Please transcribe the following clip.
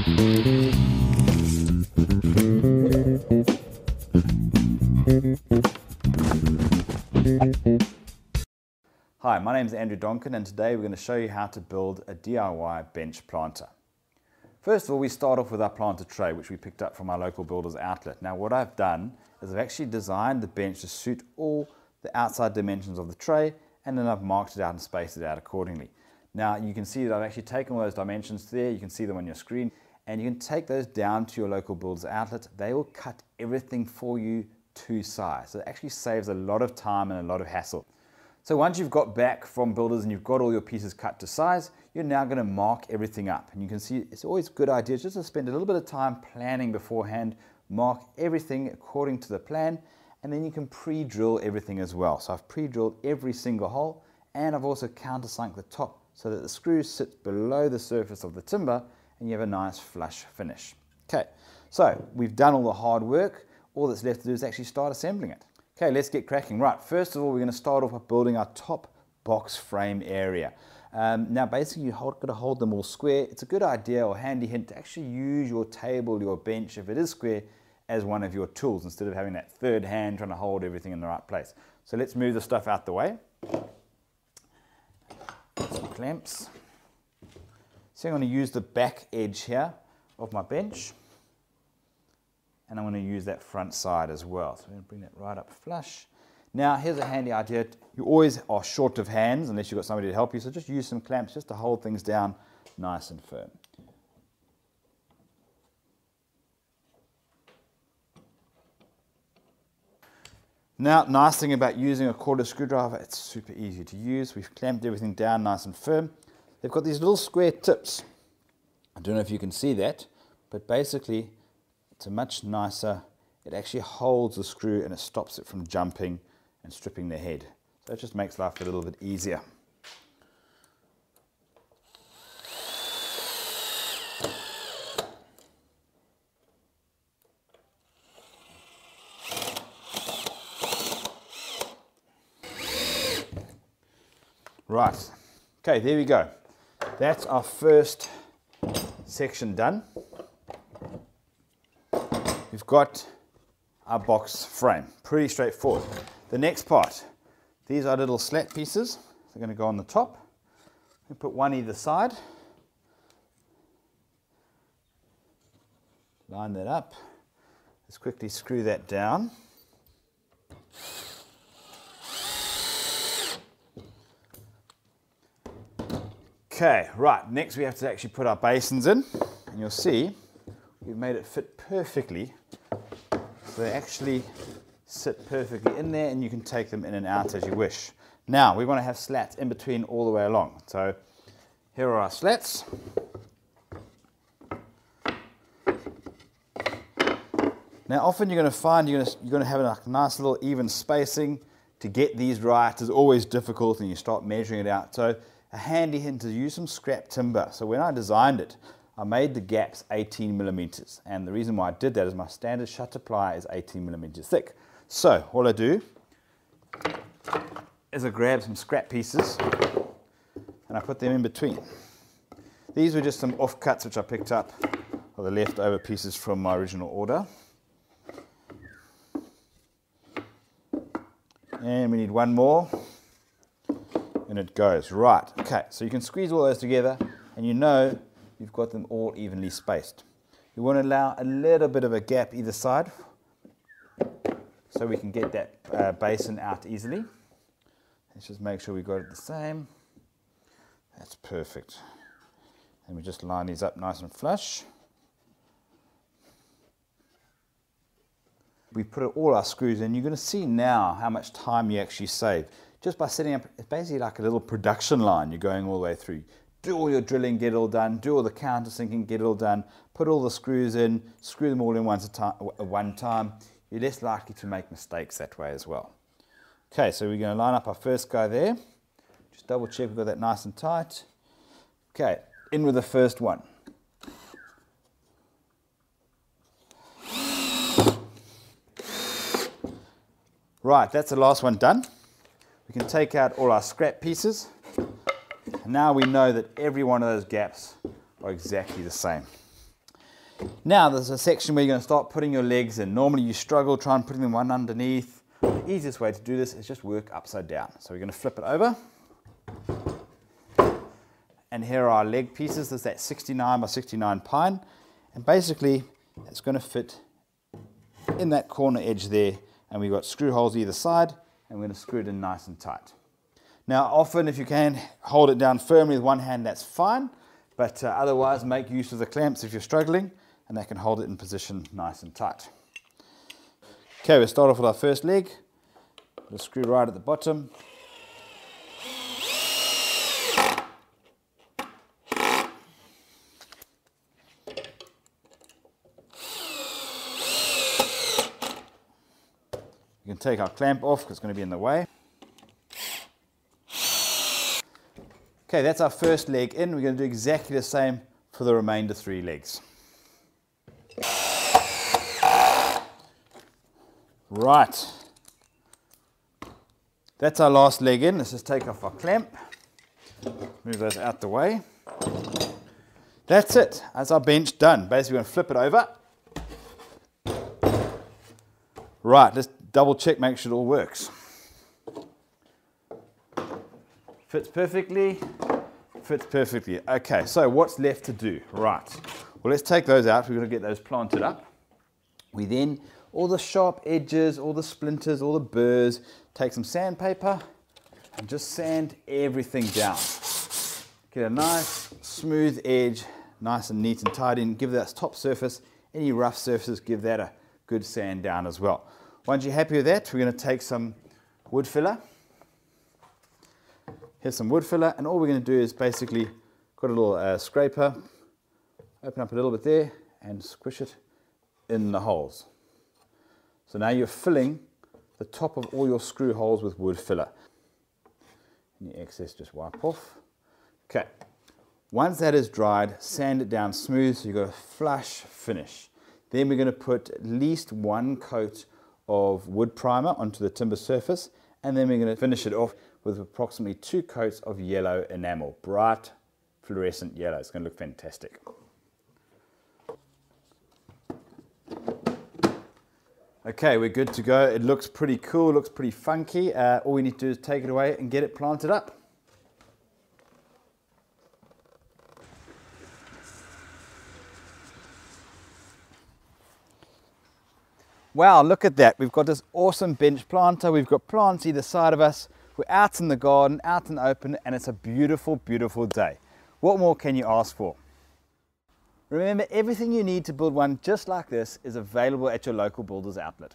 Hi, my name is Donkin and today we're going to show you how to build a DIY bench planter. First of all, we start off with our planter tray, which we picked up from our local builder's outlet. Now what I've done is I've actually designed the bench to suit all the outside dimensions of the tray, and then I've marked it out and spaced it out accordingly. Now you can see that I've actually taken all those dimensions there, you can see them on your screen, and you can take those down to your local builder's outlet. They will cut everything for you to size. So it actually saves a lot of time and a lot of hassle. So once you've got back from builders and you've got all your pieces cut to size, you're now going to mark everything up. And you can see it's always a good idea just to spend a little bit of time planning beforehand, mark everything according to the plan, and then you can pre-drill everything as well. So I've pre-drilled every single hole, and I've also countersunk the top so that the screws sit below the surface of the timber and you have a nice flush finish. Okay, so we've done all the hard work. All that's left to do is actually start assembling it. Okay, let's get cracking. Right, first of all, we're going to start off by building our top box frame area. Now, basically, you've got to hold them all square. It's a good idea or handy hint to actually use your table, your bench, if it is square, as one of your tools instead of having that third hand trying to hold everything in the right place. So let's move the stuff out the way. Some clamps. So I'm going to use the back edge here of my bench. And I'm going to use that front side as well. So I'm going to bring that right up flush. Now here's a handy idea. You always are short of hands unless you've got somebody to help you. So just use some clamps just to hold things down nice and firm. Now, nice thing about using a quarter screwdriver, it's super easy to use. We've clamped everything down nice and firm. They've got these little square tips. I don't know if you can see that, but basically it's a much nicer, it actually holds the screw and it stops it from jumping and stripping the head. So it just makes life a little bit easier. Right, okay, there we go. That's our first section done. We've got our box frame, pretty straightforward. The next part, these are little slat pieces. They're going to go on the top. We put one either side. Line that up. Let's quickly screw that down. Okay, right, next we have to actually put our basins in, and you'll see we've made it fit perfectly. So they actually sit perfectly in there and you can take them in and out as you wish. Now, we want to have slats in between all the way along. So here are our slats. Now, often you're going to find you're going to have a nice little even spacing. To get these right is always difficult and you start measuring it out. So a handy hint is use some scrap timber. So when I designed it, I made the gaps 18 millimeters, and the reason why I did that is my standard shutter ply is 18 millimeters thick. So all I do is I grab some scrap pieces and I put them in between. These were just some offcuts which I picked up, or the leftover pieces from my original order. And we need one more, and it goes. Right, okay, so you can squeeze all those together, and you know you've got them all evenly spaced. You want to allow a little bit of a gap either side so we can get that basin out easily. Let's just make sure we got it the same. That's perfect. And we just line these up nice and flush. We put all our screws in. You're going to see now how much time you actually save. Just by setting up, it's basically like a little production line you're going all the way through. Do all your drilling, get it all done. Do all the countersinking, get it all done. Put all the screws in, screw them all in one time. You're less likely to make mistakes that way as well. Okay, so we're going to line up our first guy there. Just double check we've got that nice and tight. Okay, in with the first one. Right, that's the last one done. We can take out all our scrap pieces. And now we know that every one of those gaps are exactly the same. Now there's a section where you're going to start putting your legs in. Normally you struggle trying putting them one underneath. The easiest way to do this is just work upside down. So we're going to flip it over. And here are our leg pieces. There's that 69 by 69 pine. And basically it's going to fit in that corner edge there. And we've got screw holes either side. And we're going to screw it in nice and tight. Now often if you can hold it down firmly with one hand, that's fine. But otherwise make use of the clamps if you're struggling. And they can hold it in position nice and tight. Okay, we'll start off with our first leg. We'll screw right at the bottom. We can take our clamp off because it's going to be in the way. Okay, that's our first leg in. We're going to do exactly the same for the remainder 3 legs. Right, that's our last leg in. Let's just take off our clamp, move those out the way. That's it, that's our bench done. Basically we're going to flip it over. Right, let's double check, make sure it all works. Fits perfectly, fits perfectly. Okay, so what's left to do? Right, well let's take those out. We're going to get those planted up. We then, all the sharp edges, all the splinters, all the burrs, take some sandpaper and just sand everything down. Get a nice smooth edge, nice and neat and tidy, and give that top surface, any rough surfaces, give that a good sand down as well. Once you're happy with that, we're going to take some wood filler. Here's some wood filler, and all we're going to do is basically got a little scraper, open up a little bit there and squish it in the holes. So now you're filling the top of all your screw holes with wood filler. Any excess just wipe off. Okay, once that is dried, sand it down smooth so you've got a flush finish. Then we're going to put at least 1 coat of wood primer onto the timber surface, and then we're going to finish it off with approximately 2 coats of yellow enamel, bright fluorescent yellow. It's going to look fantastic. Okay, we're good to go. It looks pretty cool, looks pretty funky. All we need to do is take it away and get it planted up. Wow, look at that. We've got this awesome bench planter. We've got plants either side of us. We're out in the garden, out in the open, and it's a beautiful, beautiful day. What more can you ask for? Remember, everything you need to build one just like this is available at your local builder's outlet.